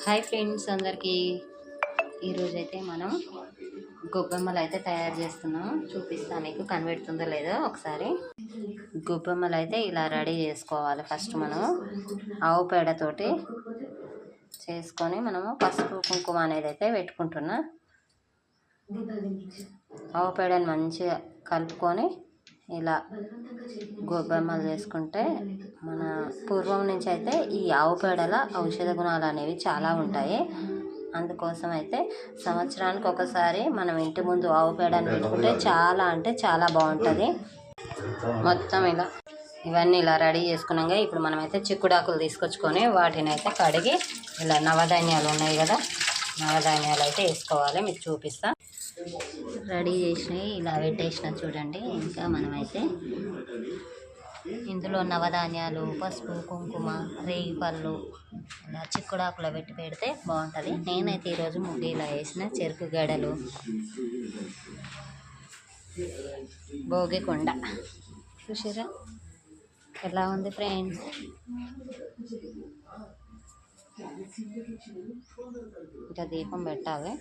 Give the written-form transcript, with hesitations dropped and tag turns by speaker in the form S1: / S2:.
S1: Hi friends అందరికీ ఈరోజైతే మనం గొబ్బెమ్మలు అయితే తయారు చేస్తున్నాం. చూపిస్తాను, మీకు కనబడుతుందో లేదో ఒకసారి. గొబ్బెమ్మలు అయితే ఇలా రెడీ చేసుకోవాలి. ఫస్ట్ మనం ఆవు పేడతోటి చేసుకొని మనము పసుపు కుంకుమ అనేది అయితే పెట్టుకుంటున్నా. ఆవు పేడని మంచిగా కలుపుకొని ఇలా గొబ్బెమ్మలు చేసుకుంటే మన పూర్వం నుంచి అయితే ఈ ఆవు పేడల ఔషధ గుణాలు అనేవి చాలా ఉంటాయి. అందుకోసం అయితే సంవత్సరానికి ఒకసారి మనం ఇంటి ముందు ఆవు పేడని పెట్టుకుంటే చాలా అంటే చాలా బాగుంటుంది. మొత్తం ఇలా ఇవన్నీ ఇలా రెడీ చేసుకున్నాక ఇప్పుడు మనమైతే చిక్కుడాకులు తీసుకొచ్చుకొని వాటిని అయితే కడిగి ఇలా నవధాన్యాలు ఉన్నాయి కదా, నవధాన్యాలు అయితే వేసుకోవాలి. మీకు చూపిస్తా. రెడీ చేసినవి ఇలా పెట్టేసిన చూడండి. ఇంకా మనమైతే ఇందులో నవధాన్యాలు, పసుపు, కుంకుమ, రేగి పళ్ళు ఇలా చిక్కుడాకులో పెట్టి పెడితే బాగుంటుంది. నేనైతే ఈరోజు ముగ్గులా వేసిన చెరుకు గడలు, భోగికొండ చూసారా ఎలా ఉంది ఫ్రెండ్స్. ఇంకా దీపం పెట్టాలి.